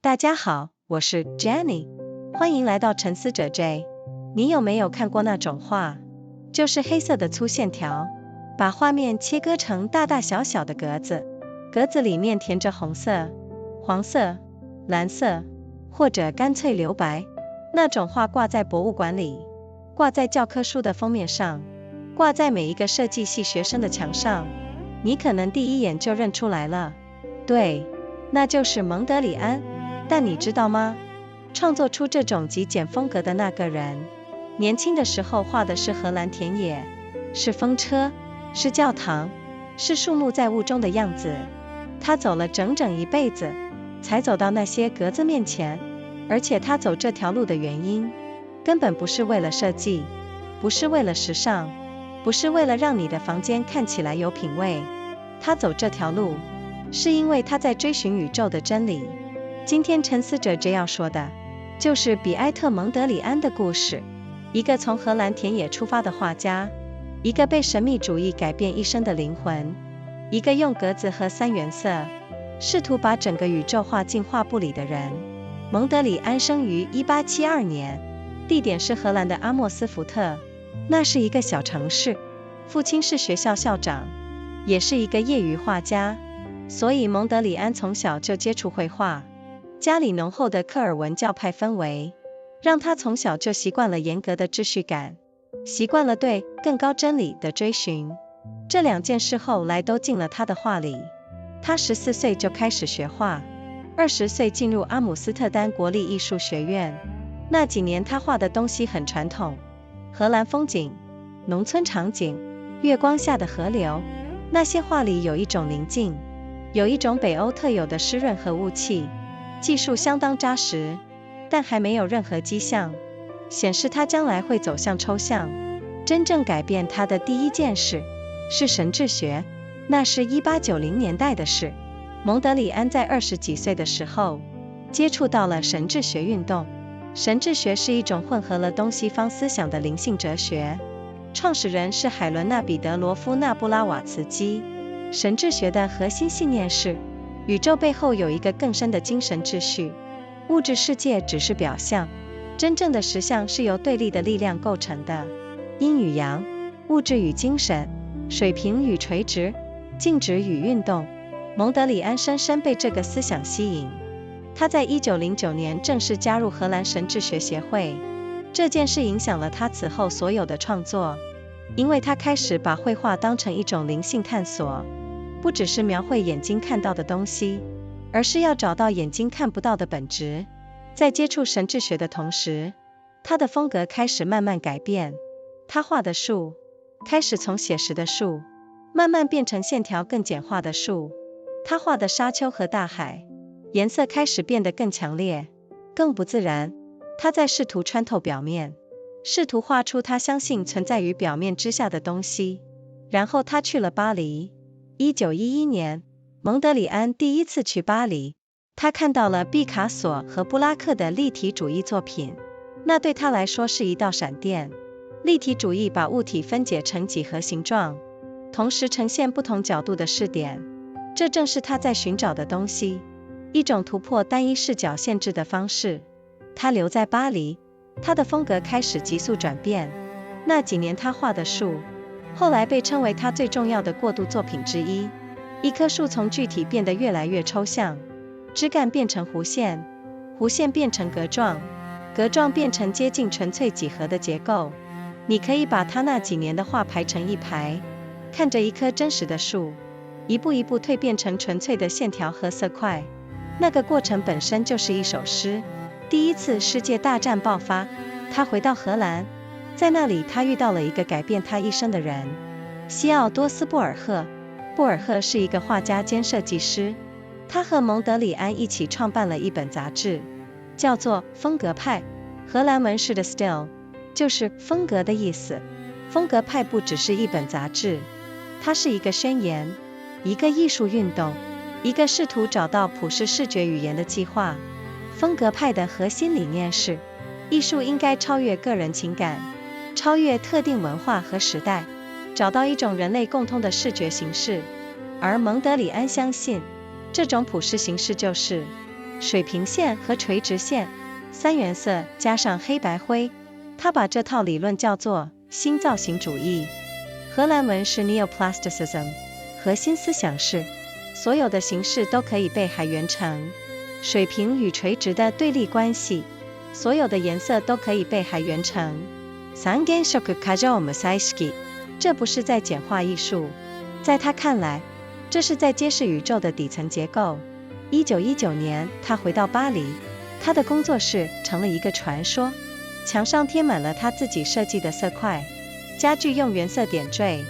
大家好，我是 Jenny， 欢迎来到沉思者 J。 你有没有看过那种画，就是黑色的粗线条，把画面切割成大大小小的格子，格子里面填着红色、黄色、蓝色，或者干脆留白。那种画挂在博物馆里，挂在教科书的封面上，挂在每一个设计系学生的墙上，你可能第一眼就认出来了。对，那就是蒙德里安。但你知道吗？创作出这种极简风格的那个人，年轻的时候画的是荷兰田野，是风车，是教堂，是树木在雾中的样子。他走了整整一辈子，才走到那些格子面前。而且他走这条路的原因，根本不是为了设计，不是为了时尚，不是为了让你的房间看起来有品味。他走这条路，是因为他在追寻宇宙的真理。今天沉思者 J 要说的，就是彼埃特蒙德里安的故事，一个从荷兰田野出发的画家，一个被神秘主义改变一生的灵魂，一个用格子和三原色，试图把整个宇宙画进画布里的人。蒙德里安生于1872年，地点是荷兰的阿莫斯福特，那是一个小城市。父亲是学校校长，也是一个业余画家，所以蒙德里安从小就接触绘画。家里浓厚的科尔文教派氛围，让他从小就习惯了严格的秩序感，习惯了对更高真理的追寻。这两件事后来都进了他的画里。他14岁就开始学画，20岁进入阿姆斯特丹国立艺术学院。那几年他画的东西很传统，荷兰风景、农村场景、月光下的河流。那些画里有一种宁静，有一种北欧特有的湿润和雾气。技术相当扎实，但还没有任何迹象显示他将来会走向抽象。真正改变他的第一件事是神智学，那是1890年代的事。蒙德里安在20几岁的时候接触到了神智学运动。神智学是一种混合了东西方思想的灵性哲学，创始人是海伦娜·彼得罗夫纳布拉瓦茨基。神智学的核心信念是宇宙背后有一个更深的精神秩序，物质世界只是表象，真正的实相是由对立的力量构成的，阴与阳，物质与精神，水平与垂直，静止与运动。蒙德里安深深被这个思想吸引，他在1909年正式加入荷兰神智学协会。这件事影响了他此后所有的创作，因为他开始把绘画当成一种灵性探索，不只是描绘眼睛看到的东西，而是要找到眼睛看不到的本质。在接触神智学的同时，他的风格开始慢慢改变。他画的树开始从写实的树慢慢变成线条更简化的树。他画的沙丘和大海颜色开始变得更强烈，更不自然。他在试图穿透表面，试图画出他相信存在于表面之下的东西。然后他去了巴黎。1911年，蒙德里安第一次去巴黎，他看到了毕卡索和布拉克的立体主义作品，那对他来说是一道闪电。立体主义把物体分解成几何形状，同时呈现不同角度的视点，这正是他在寻找的东西，一种突破单一视角限制的方式。他留在巴黎，他的风格开始急速转变。那几年他画的树后来被称为他最重要的过渡作品之一。一棵树从具体变得越来越抽象，枝干变成弧线，弧线变成格状，格状变成接近纯粹几何的结构。你可以把他那几年的画排成一排，看着一棵真实的树一步一步蜕变成纯粹的线条和色块。那个过程本身就是一首诗。第一次世界大战爆发，他回到荷兰，在那里他遇到了一个改变他一生的人，西奥多斯·布尔赫。布尔赫是一个画家兼设计师，他和蒙德里安一起创办了一本杂志，叫做《风格派》。荷兰文式的 style 就是风格的意思。风格派不只是一本杂志，它是一个宣言，一个艺术运动，一个试图找到普世视觉语言的计划。风格派的核心理念是，艺术应该超越个人情感，超越特定文化和时代，找到一种人类共通的视觉形式。而蒙德里安相信，这种普世形式就是水平线和垂直线，三原色加上黑白灰。他把这套理论叫做新造型主义。荷兰文是 Neoplasticism， 核心思想是所有的形式都可以被海原成水平与垂直的对立关系，所有的颜色都可以被海原成三原色格子。这不是在简化艺术，在他看来，这是在揭示宇宙的底层结构。1919年，他回到巴黎，他的工作室成了一个传说，墙上贴满了他自己设计的色块，家具用原色点缀，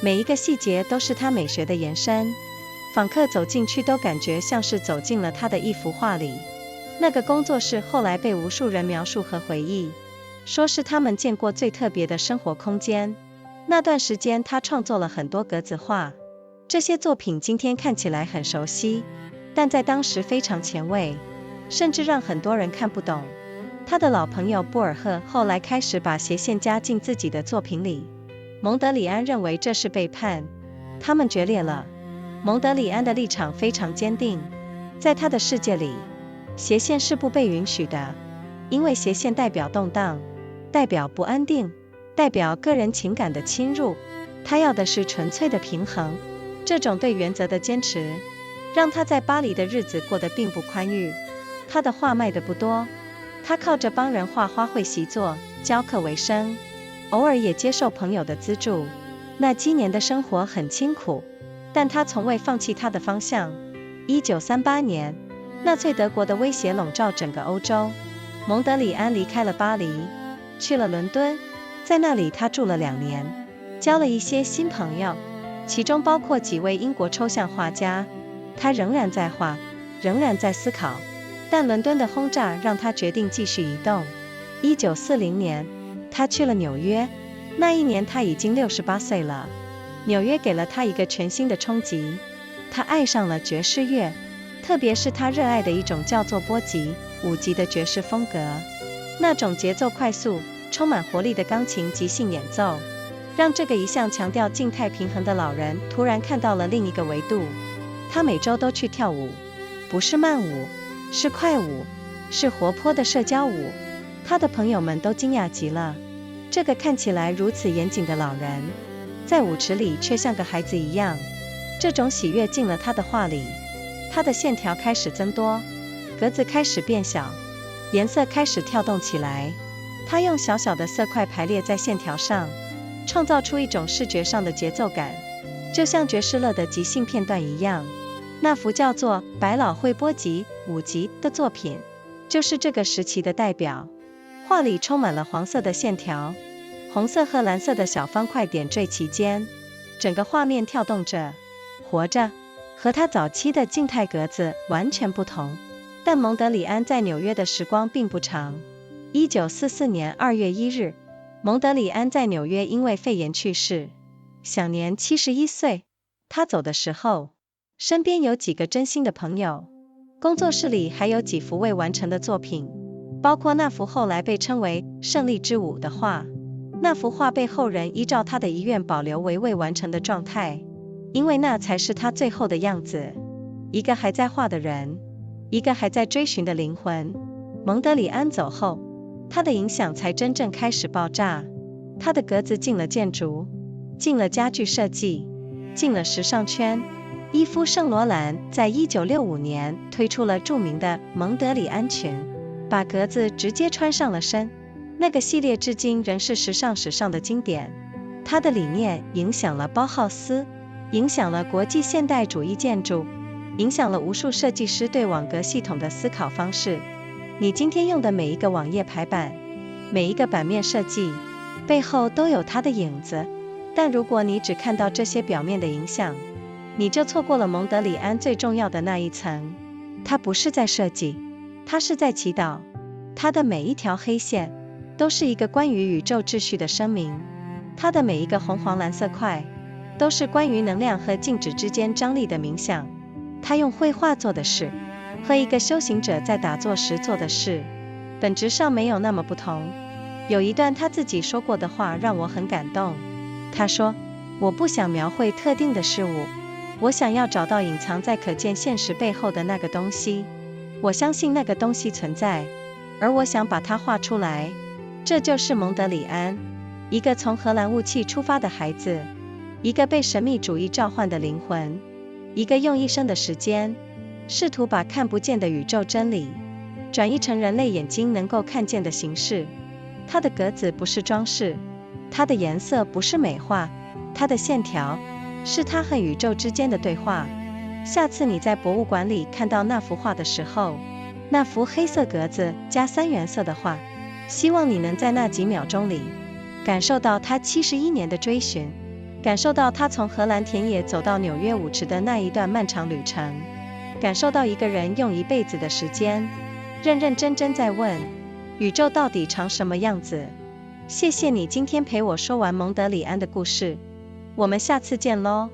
每一个细节都是他美学的延伸。访客走进去都感觉像是走进了他的一幅画里。那个工作室后来被无数人描述和回忆，说是他们见过最特别的生活空间。那段时间他创作了很多格子画，这些作品今天看起来很熟悉，但在当时非常前卫，甚至让很多人看不懂。他的老朋友布尔赫后来开始把斜线加进自己的作品里，蒙德里安认为这是背叛，他们决裂了。蒙德里安的立场非常坚定，在他的世界里，斜线是不被允许的，因为斜线代表动荡，代表不安定，代表个人情感的侵入。他要的是纯粹的平衡。这种对原则的坚持，让他在巴黎的日子过得并不宽裕。他的画卖得不多，他靠着帮人画花卉习作、教课为生，偶尔也接受朋友的资助。那几年的生活很清苦，但他从未放弃他的方向。1938年，纳粹德国的威胁笼罩整个欧洲，蒙德里安离开了巴黎，去了伦敦，在那里他住了2年，交了一些新朋友，其中包括几位英国抽象画家。他仍然在画，仍然在思考，但伦敦的轰炸让他决定继续移动。1940年，他去了纽约，那一年他已经68岁了。纽约给了他一个全新的冲击，他爱上了爵士乐，特别是他热爱的一种叫做boogie-woogie的爵士风格。那种节奏快速、充满活力的钢琴即兴演奏，让这个一向强调静态平衡的老人突然看到了另一个维度。他每周都去跳舞，不是慢舞，是快舞，是活泼的社交舞。他的朋友们都惊讶极了，这个看起来如此严谨的老人，在舞池里却像个孩子一样。这种喜悦进了他的画里，他的线条开始增多，格子开始变小，颜色开始跳动起来。他用小小的色块排列在线条上，创造出一种视觉上的节奏感，就像爵士乐的即兴片段一样。那幅叫做《百老汇boogie-woogie》的作品，就是这个时期的代表。画里充满了黄色的线条，红色和蓝色的小方块点缀其间，整个画面跳动着，活着，和他早期的静态格子完全不同。但蒙德里安在纽约的时光并不长。1944年2月1日，蒙德里安在纽约因为肺炎去世，享年71岁。他走的时候，身边有几个真心的朋友，工作室里还有几幅未完成的作品，包括那幅后来被称为《胜利之舞》的画。那幅画被后人依照他的遗愿保留为未完成的状态，因为那才是他最后的样子，一个还在画的人，一个还在追寻的灵魂。蒙德里安走后，他的影响才真正开始爆炸。他的格子进了建筑，进了家具设计，进了时尚圈。伊夫·圣罗兰在1965年推出了著名的蒙德里安裙，把格子直接穿上了身。那个系列至今仍是时尚史上的经典。他的理念影响了包浩斯，影响了国际现代主义建筑，影响了无数设计师对网格系统的思考方式。你今天用的每一个网页排版，每一个版面设计，背后都有它的影子。但如果你只看到这些表面的影响，你就错过了蒙德里安最重要的那一层。他不是在设计，他是在祈祷。他的每一条黑线都是一个关于宇宙秩序的声明，他的每一个红黄蓝色块都是关于能量和静止之间张力的冥想。他用绘画做的事和一个修行者在打坐时做的事本质上没有那么不同。有一段他自己说过的话让我很感动，他说，我不想描绘特定的事物，我想要找到隐藏在可见现实背后的那个东西。我相信那个东西存在，而我想把它画出来。这就是蒙德里安，一个从荷兰雾气出发的孩子，一个被神秘主义召唤的灵魂，一个用一生的时间，试图把看不见的宇宙真理，转译成人类眼睛能够看见的形式。它的格子不是装饰，它的颜色不是美化，它的线条是它和宇宙之间的对话。下次你在博物馆里看到那幅画的时候，那幅黑色格子加3原色的画，希望你能在那几秒钟里感受到他71年的追寻，感受到他从荷兰田野走到纽约舞池的那一段漫长旅程，感受到一个人用一辈子的时间认认真真在问宇宙到底长什么样子。谢谢你今天陪我说完蒙德里安的故事，我们下次见咯。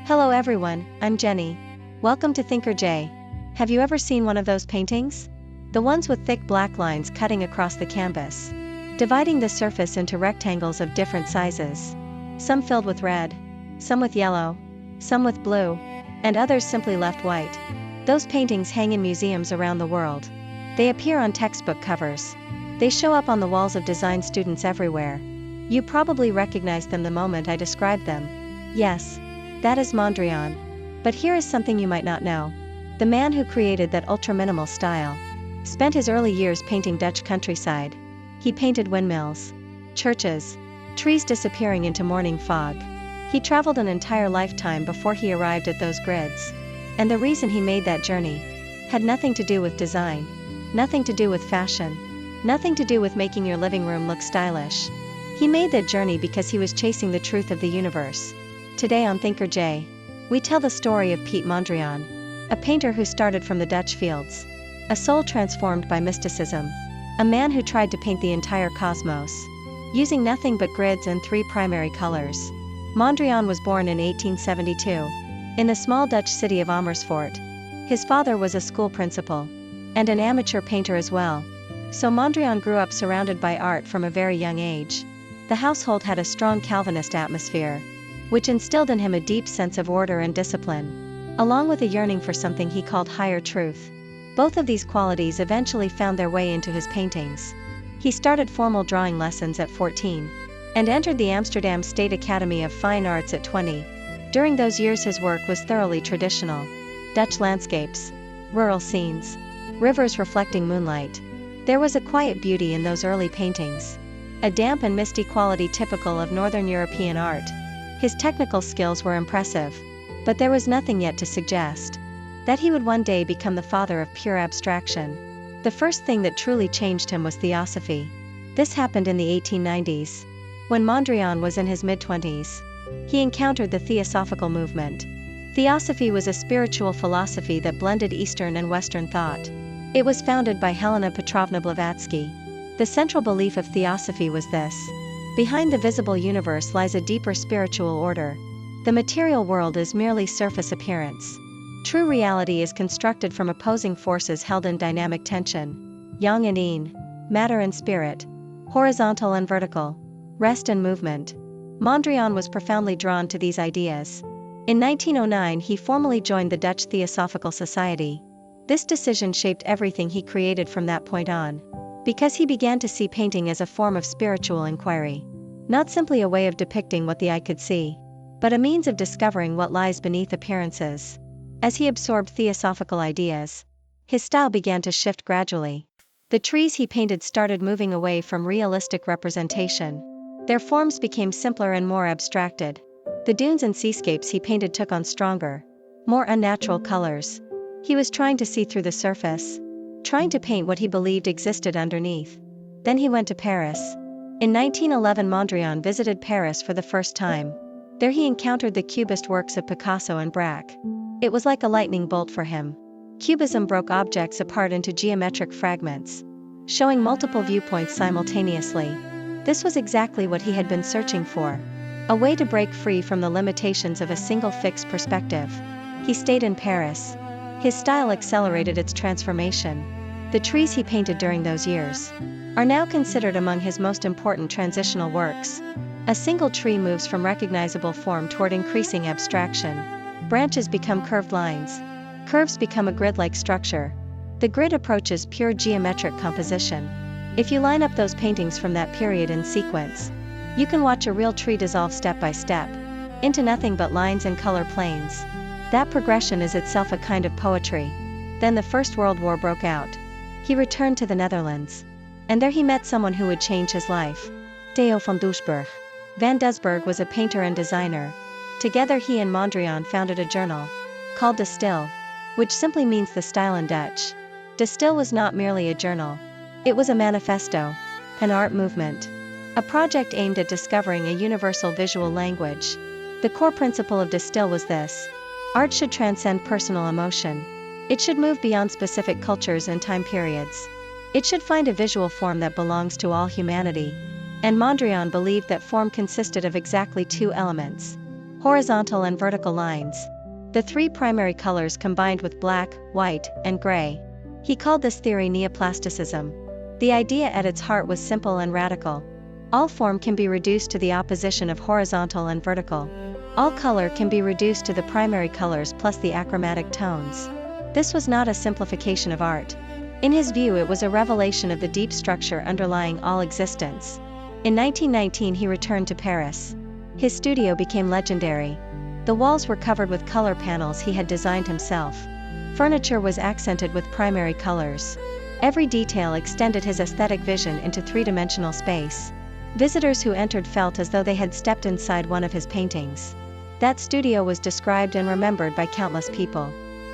Hello everyone, I'm Jenny. Welcome to Thinker J. Have you ever seen one of those paintings? The ones with thick black lines cutting across the canvas, dividing the surface into rectangles of different sizes. Some filled with red, some with yellow, some with blue, and others simply left white. Those paintings hang in museums around the world. They appear on textbook covers. They show up on the walls of design students everywhere. You probably recognized them the moment I described them. Yes, that is Mondrian. But here is something you might not know. The man who created that ultra-minimal style spent his early years painting Dutch countryside. He painted windmills, churches, trees disappearing into morning fog. He traveled an entire lifetime before he arrived at those grids. And the reason he made that journey had nothing to do with design, nothing to do with fashion, nothing to do with making your living room look stylish. He made that journey because he was chasing the truth of the universe. Today on Thinker J, we tell the story of Piet Mondrian, a painter who started from the Dutch fields, a soul transformed by mysticism, a man who tried to paint the entire cosmos, using nothing but grids and 3 primary colors. Mondrian was born in 1872, in the small Dutch city of Amersfoort. His father was a school principal, and an amateur painter as well, so Mondrian grew up surrounded by art from a very young age. The household had a strong Calvinist atmosphere, which instilled in him a deep sense of order and discipline, along with a yearning for something he called higher truth. Both of these qualities eventually found their way into his paintings. He started formal drawing lessons at 14, and entered the Amsterdam State Academy of Fine Arts at 20. During those years his work was thoroughly traditional. Dutch landscapes, rural scenes, rivers reflecting moonlight. There was a quiet beauty in those early paintings, a damp and misty quality typical of Northern European art. His technical skills were impressive, but there was nothing yet to suggest that he would one day become the father of pure abstraction. The first thing that truly changed him was Theosophy. This happened in the 1890s, when Mondrian was in his mid-20s. He encountered the Theosophical movement. Theosophy was a spiritual philosophy that blended Eastern and Western thought. It was founded by Helena Petrovna Blavatsky. The central belief of Theosophy was this: behind the visible universe lies a deeper spiritual order. The material world is merely surface appearance. True reality is constructed from opposing forces held in dynamic tension: yang and yin, matter and spirit, horizontal and vertical, rest and movement. Mondrian was profoundly drawn to these ideas. In 1909 he formally joined the Dutch Theosophical Society. This decision shaped everything he created from that point on, because he began to see painting as a form of spiritual inquiry. Not simply a way of depicting what the eye could see, but a means of discovering what lies beneath appearances. As he absorbed theosophical ideas, his style began to shift gradually. The trees he painted started moving away from realistic representation. Their forms became simpler and more abstracted. The dunes and seascapes he painted took on stronger, more unnatural colors. He was trying to see through the surface, trying to paint what he believed existed underneath. Then he went to Paris. In 1911 Mondrian visited Paris for the first time. There he encountered the Cubist works of Picasso and Braque. It was like a lightning bolt for him. Cubism broke objects apart into geometric fragments, showing multiple viewpoints simultaneously. This was exactly what he had been searching for, a way to break free from the limitations of a single fixed perspective. He stayed in Paris. His style accelerated its transformation. The trees he painted during those years are now considered among his most important transitional works. A single tree moves from recognizable form toward increasing abstraction. Branches become curved lines. Curves become a grid-like structure. The grid approaches pure geometric composition. If you line up those paintings from that period in sequence, you can watch a real tree dissolve step by step into nothing but lines and color planes. That progression is itself a kind of poetry. Then the First World War broke out. He returned to the Netherlands. And there he met someone who would change his life. Theo van Doesburg. Van Doesburg was a painter and designer. Together he and Mondrian founded a journal called De Stijl, which simply means the style in Dutch. De Stijl was not merely a journal. It was a manifesto, an art movement, a project aimed at discovering a universal visual language. The core principle of De Stijl was this: art should transcend personal emotion. It should move beyond specific cultures and time periods. It should find a visual form that belongs to all humanity. And Mondrian believed that form consisted of exactly two elements: horizontal and vertical lines. The three primary colors combined with black, white, and gray. He called this theory neoplasticism. The idea at its heart was simple and radical. All form can be reduced to the opposition of horizontal and vertical. All color can be reduced to the primary colors plus the achromatic tones. This was not a simplification of art. In his view, it was a revelation of the deep structure underlying all existence. In 1919 he returned to Paris. His studio became legendary. The walls were covered with color panels he had designed himself. Furniture was accented with primary colors. Every detail extended his aesthetic vision into three-dimensional space. Visitors who entered felt as though they had stepped inside one of his paintings. That studio was described and remembered by countless people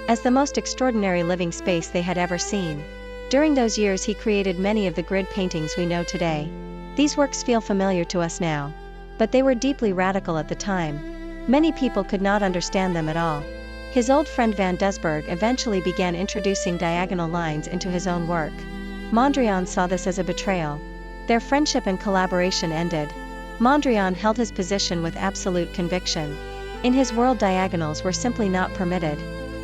as the most extraordinary living space they had ever seen. During those years he created many of the grid paintings we know today. These works feel familiar to us now, but they were deeply radical at the time. Many people could not understand them at all. His old friend Van Doesburg eventually began introducing diagonal lines into his own work. Mondrian saw this as a betrayal. Their friendship and collaboration ended. Mondrian held his position with absolute conviction. In his world, diagonals were simply not permitted,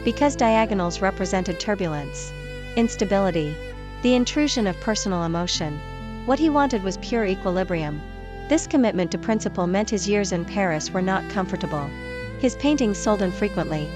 because diagonals represented turbulence, instability, the intrusion of personal emotion. What he wanted was pure equilibrium. This commitment to principle meant his years in Paris were not comfortable. His paintings sold infrequently.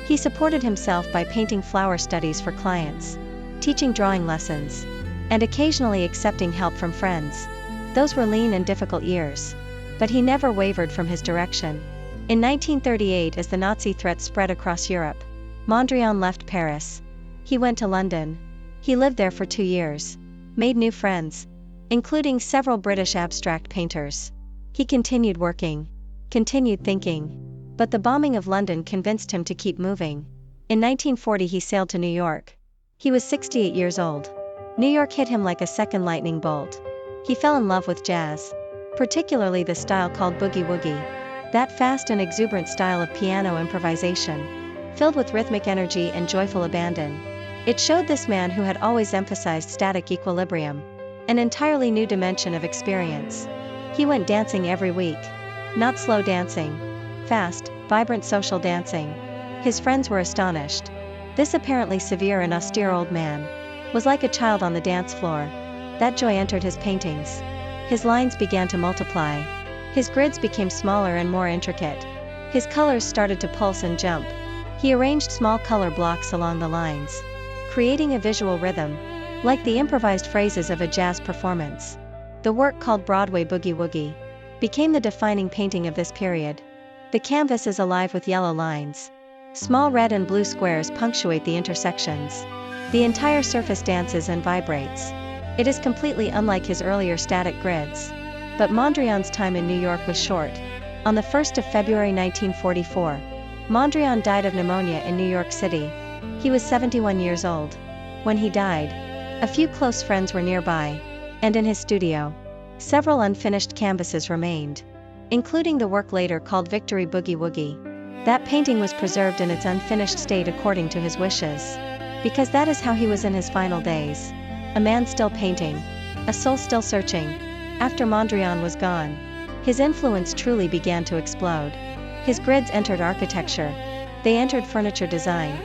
He supported himself by painting flower studies for clients, teaching drawing lessons, and occasionally accepting help from friends. Those were lean and difficult years. But he never wavered from his direction. In 1938, as the Nazi threat spread across Europe, Mondrian left Paris. He went to London. He lived there for 2 years, made new friends, including several British abstract painters. He continued working, continued thinking. But the bombing of London convinced him to keep moving. In 1940 he sailed to New York. He was 68 years old. New York hit him like a second lightning bolt. He fell in love with jazz, particularly the style called boogie-woogie, that fast and exuberant style of piano improvisation, filled with rhythmic energy and joyful abandon. It showed this man who had always emphasized static equilibrium an entirely new dimension of experience. He went dancing every week. Not slow dancing. Fast, vibrant social dancing. His friends were astonished. This apparently severe and austere old man was like a child on the dance floor. That joy entered his paintings. His lines began to multiply. His grids became smaller and more intricate. His colors started to pulse and jump. He arranged small color blocks along the lines, creating a visual rhythm, like the improvised phrases of a jazz performance. The work, called Broadway Boogie-Woogie, became the defining painting of this period. The canvas is alive with yellow lines. Small red and blue squares punctuate the intersections. The entire surface dances and vibrates. It is completely unlike his earlier static grids. But Mondrian's time in New York was short. On the 1st of February 1944, Mondrian died of pneumonia in New York City. He was 71 years old. When he died, a few close friends were nearby, and in his studio, several unfinished canvases remained, including the work later called Victory Boogie-Woogie. That painting was preserved in its unfinished state according to his wishes, because that is how he was in his final days. A man still painting, a soul still searching. After Mondrian was gone, his influence truly began to explode. His grids entered architecture. They entered furniture design.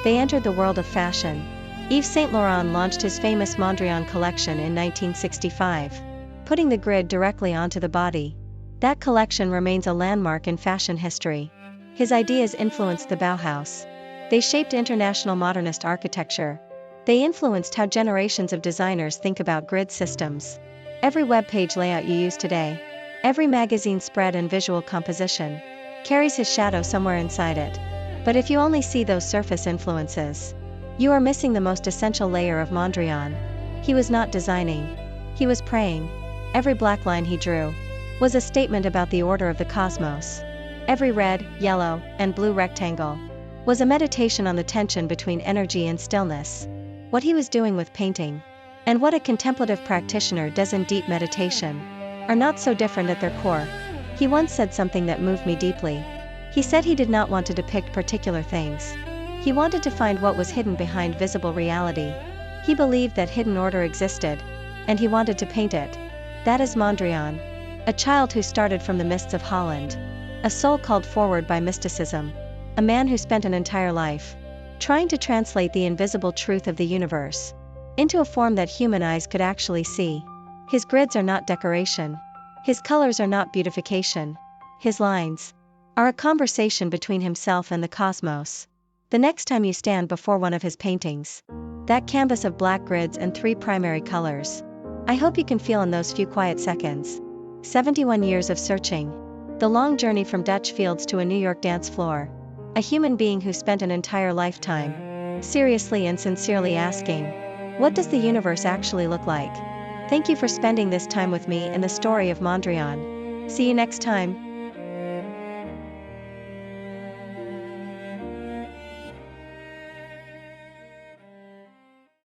They entered the world of fashion. Yves Saint Laurent launched his famous Mondrian collection in 1965, putting the grid directly onto the body. That collection remains a landmark in fashion history. His ideas influenced the Bauhaus. They shaped international modernist architecture. They influenced how generations of designers think about grid systems. Every web page layout you use today, every magazine spread and visual composition, carries his shadow somewhere inside it. But if you only see those surface influences, you are missing the most essential layer of Mondrian. He was not designing. He was praying. Every black line he drew was a statement about the order of the cosmos. Every red, yellow, and blue rectangle was a meditation on the tension between energy and stillness. What he was doing with painting, and what a contemplative practitioner does in deep meditation, are not so different at their core. He once said something that moved me deeply. He said he did not want to depict particular things. He wanted to find what was hidden behind visible reality. He believed that hidden order existed, and he wanted to paint it. That is Mondrian, a child who started from the mists of Holland, a soul called forward by mysticism, a man who spent an entire life trying to translate the invisible truth of the universe into a form that human eyes could actually see. His grids are not decoration. His colors are not beautification. His lines are a conversation between himself and the cosmos. The next time you stand before one of his paintings, that canvas of black grids and 3 primary colors, I hope you can feel in those few quiet seconds. 71 years of searching. The long journey from Dutch fields to a New York dance floor. A human being who spent an entire lifetime seriously and sincerely asking, what does the universe actually look like? Thank you for spending this time with me in the story of Mondrian. See you next time.